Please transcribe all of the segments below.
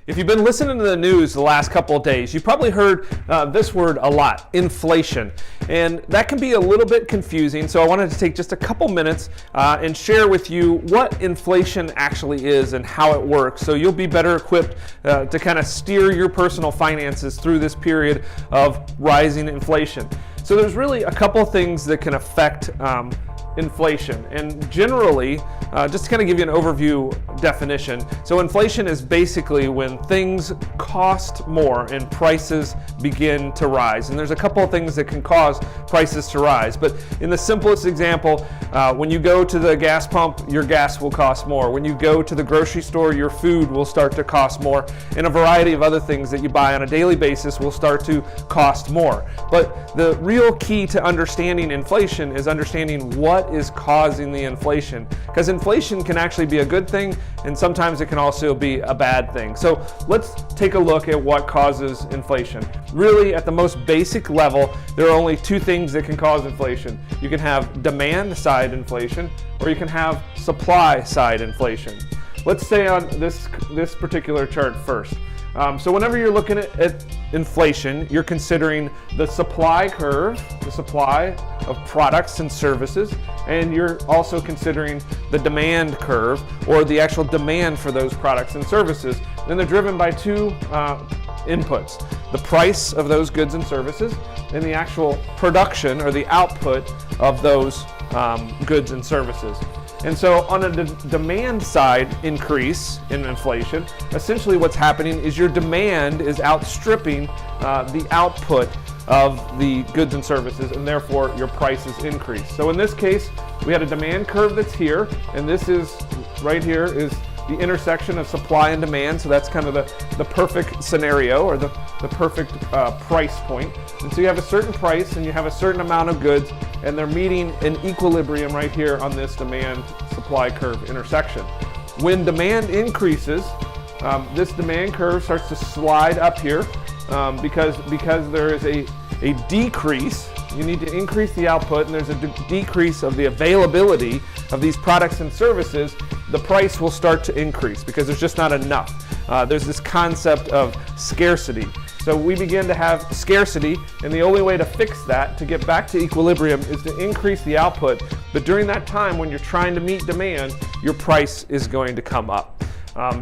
If you've been listening to the news the last couple of days, you've probably heard this word a lot, inflation. And that can be a little bit confusing, so I wanted to take just a couple minutes and share with you what inflation actually is and how it works, so you'll be better equipped to kind of steer your personal finances through this period of rising inflation. So there's really a couple things that can affect inflation, and generally, just to kind of give you an overview definition, so inflation is basically when things cost more and prices begin to rise. And there's a couple of things that can cause prices to rise, but in the simplest example, when you go to the gas pump, your gas will cost more. When you go to the grocery store, your food will start to cost more, and a variety of other things that you buy on a daily basis will start to cost more. But the real key to understanding inflation is understanding what is causing the inflation, because inflation can actually be a good thing and sometimes it can also be a bad thing. So let's take a look at what causes inflation. Really, at the most basic level, there are only two things that can cause inflation. You can have demand side inflation, or you can have supply side inflation. Let's stay on this particular chart first. So whenever you're looking at inflation, you're considering the supply curve, the supply of products and services, and you're also considering the demand curve, or the actual demand for those products and services. And they're driven by two inputs: the price of those goods and services, and the actual production or the output of those goods and services. And so on a demand side increase in inflation, essentially what's happening is your demand is outstripping the output of the goods and services, and therefore your prices increase. So in this case, we had a demand curve that's here, and this is right here is the intersection of supply and demand. So that's kind of the perfect scenario, or the perfect price point. And so you have a certain price and you have a certain amount of goods, and they're meeting an equilibrium right here on this demand supply curve intersection. When demand increases, this demand curve starts to slide up here because there is a decrease. You need to increase the output, and there's a decrease of the availability of these products and services. The price will start to increase because there's just not enough. There's this concept of scarcity. So we begin to have scarcity, and the only way to fix that, to get back to equilibrium, is to increase the output. But during that time, when you're trying to meet demand, your price is going to come up.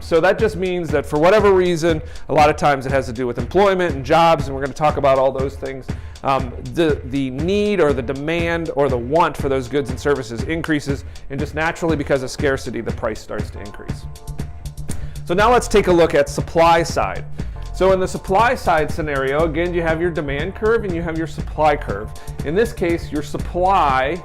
So that just means that for whatever reason, a lot of times it has to do with employment and jobs, and we're going to talk about all those things. The need or the demand or the want for those goods and services increases, and just naturally because of scarcity, the price starts to increase. So now let's take a look at supply side. So in the supply side scenario, again, you have your demand curve and you have your supply curve. In this case, your supply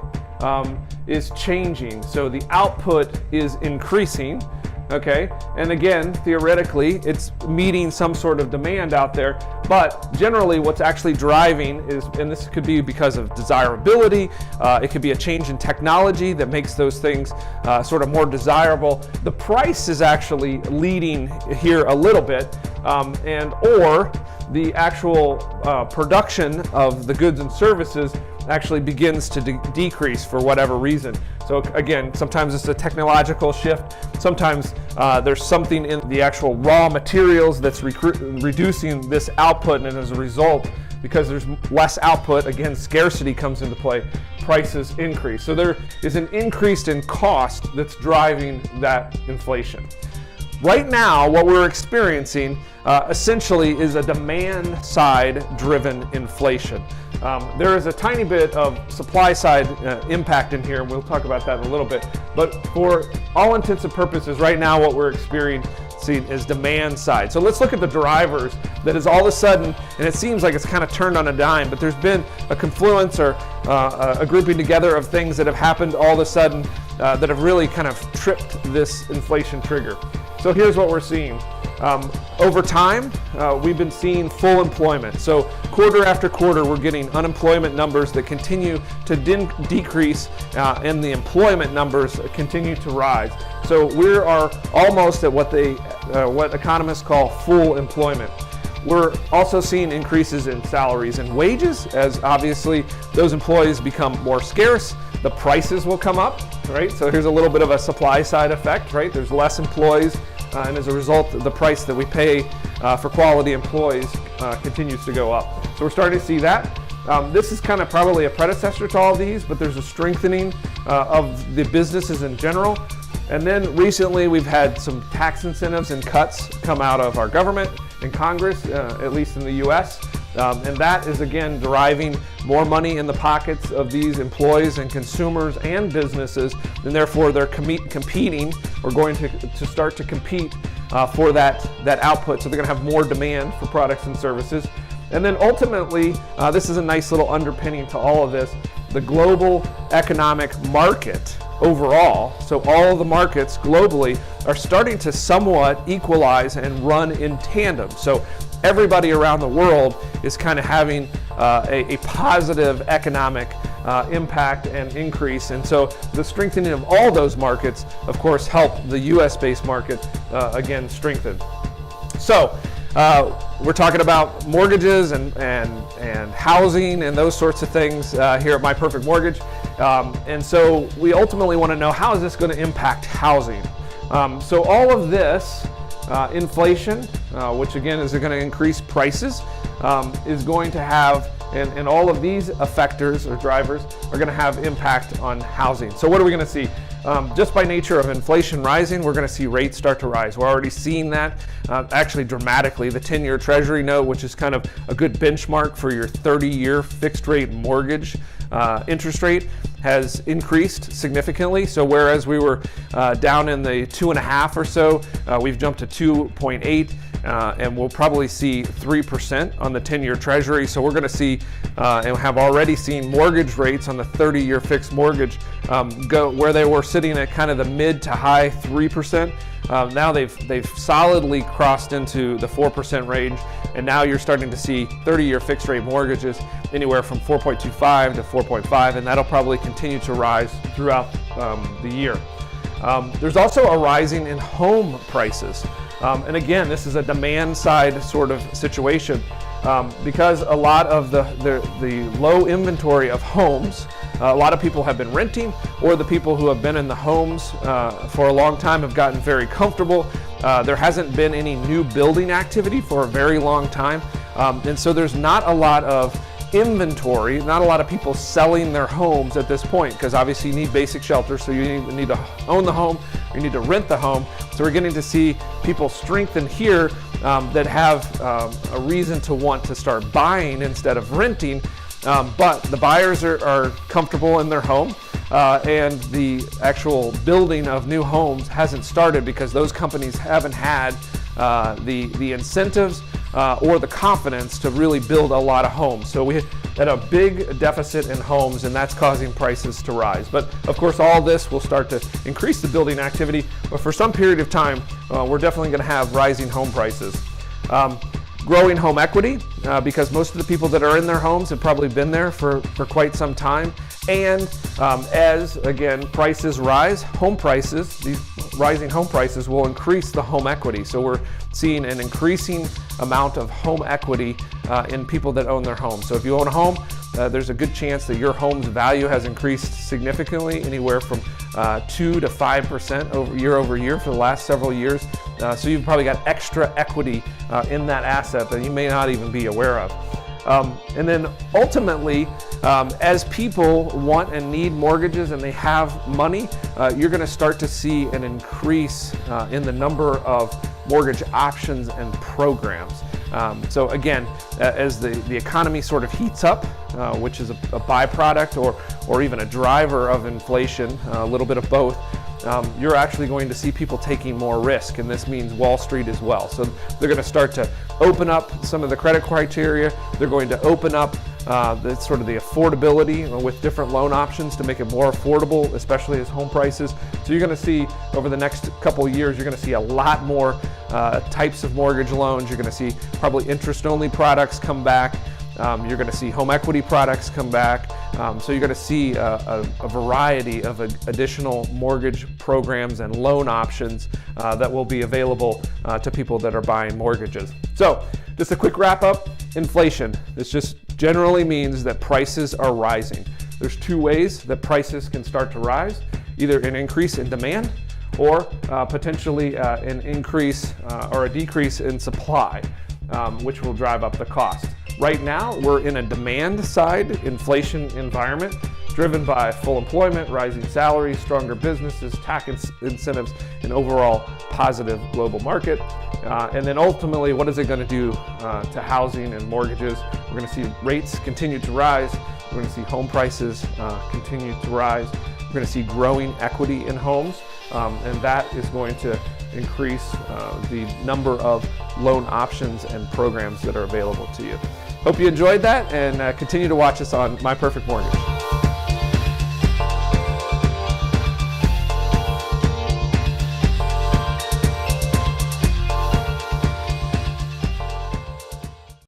is changing, so the output is increasing. Okay, and again, theoretically, it's meeting some sort of demand out there, but generally what's actually driving is, and this could be because of desirability, it could be a change in technology that makes those things sort of more desirable. The price is actually leading here a little bit, or the actual production of the goods and services actually begins to decrease for whatever reason. So again, sometimes it's a technological shift, sometimes there's something in the actual raw materials that's reducing this output, and as a result, because there's less output, again, scarcity comes into play, prices increase. So there is an increase in cost that's driving that inflation. Right now, what we're experiencing essentially is a demand side driven inflation. There is a tiny bit of supply side impact in here, and we'll talk about that in a little bit. But for all intents and purposes, right now what we're experiencing is demand side. So let's look at the drivers that is all of a sudden, and it seems like it's kind of turned on a dime, but there's been a confluence or a grouping together of things that have happened all of a sudden that have really kind of tripped this inflation trigger. So here's what we're seeing. Over time, we've been seeing full employment. So quarter after quarter, we're getting unemployment numbers that continue to decrease, and the employment numbers continue to rise. So we are almost at what economists call full employment. We're also seeing increases in salaries and wages, as obviously those employees become more scarce. The prices will come up, right? So here's a little bit of a supply side effect, right? There's less employees and as a result, the price that we pay for quality employees continues to go up. So we're starting to see that. This is kind of probably a predecessor to all these, but there's a strengthening of the businesses in general. And then recently we've had some tax incentives and cuts come out of our government and Congress, at least in the US. And that is again driving more money in the pockets of these employees and consumers and businesses, and therefore they're competing or going to start to compete for that output. So they're going to have more demand for products and services. And then ultimately, this is a nice little underpinning to all of this, the global economic market overall, so all the markets globally are starting to somewhat equalize and run in tandem. So everybody around the world is kind of having a positive economic impact and increase. And so the strengthening of all those markets, of course, help the US-based market again strengthen. So we're talking about mortgages and housing and those sorts of things here at My Perfect Mortgage. And so we ultimately want to know, how is this going to impact housing? So all of this, inflation, which again is going to increase prices, is going to have, and all of these effectors or drivers are going to have impact on housing. So what are we going to see? Just by nature of inflation rising, we're going to see rates start to rise. We're already seeing that actually dramatically. The 10-year Treasury note, which is kind of a good benchmark for your 30-year fixed rate mortgage interest rate, has increased significantly. So whereas we were down in the 2.5 or so, we've jumped to 2.8. And we'll probably see 3% on the 10-year Treasury. So we're going to see and have already seen mortgage rates on the 30-year fixed mortgage go where they were sitting at kind of the mid to high 3%. Now they've solidly crossed into the 4% range, and now you're starting to see 30-year fixed rate mortgages anywhere from 4.25 to 4.5, and that'll probably continue to rise throughout the year. There's also a rising in home prices. And again, this is a demand side sort of situation because a lot of the low inventory of homes, a lot of people have been renting, or the people who have been in the homes for a long time have gotten very comfortable. There hasn't been any new building activity for a very long time. And so there's not a lot of inventory, not a lot of people selling their homes at this point, because obviously you need basic shelter, so you need to own the home, you need to rent the home. So we're getting to see people strengthen here that have a reason to want to start buying instead of renting, but the buyers are comfortable in their home, and the actual building of new homes hasn't started because those companies haven't had the incentives or the confidence to really build a lot of homes. So we had a big deficit in homes, and that's causing prices to rise. But of course, all this will start to increase the building activity, but for some period of time, we're definitely going to have rising home prices. Growing home equity, because most of the people that are in their homes have probably been there for quite some time. And as, again, prices rise, home prices, these rising home prices will increase the home equity. So we're seeing an increasing amount of home equity in people that own their homes. So if you own a home, there's a good chance that your home's value has increased significantly, anywhere from 2 to 5% year over year for the last several years. So you've probably got extra equity in that asset that you may not even be aware of. And then ultimately, as people want and need mortgages and they have money, you're going to start to see an increase in the number of mortgage options and programs. So again, as the economy sort of heats up, which is a byproduct or even a driver of inflation, a little bit of both, you're actually going to see people taking more risk, and this means Wall Street as well. So they're going to start to open up some of the credit criteria. They're going to open up the sort of the affordability with different loan options to make it more affordable, especially as home prices. So you're going to see over the next couple of years, you're going to see a lot more types of mortgage loans. You're going to see probably interest-only products come back. You're going to see home equity products come back. So you're going to see a variety of additional mortgage programs and loan options that will be available to people that are buying mortgages. So just a quick wrap up, inflation. This just generally means that prices are rising. There's two ways that prices can start to rise, either an increase in demand or potentially an increase or a decrease in supply, which will drive up the cost. Right now, we're in a demand side inflation environment driven by full employment, rising salaries, stronger businesses, tax incentives, and overall positive global market. And then ultimately, what is it going to do to housing and mortgages? We're going to see rates continue to rise. We're going to see home prices continue to rise. We're going to see growing equity in homes, and that is going to increase the number of loan options and programs that are available to you. Hope you enjoyed that, and continue to watch us on My Perfect Mortgage.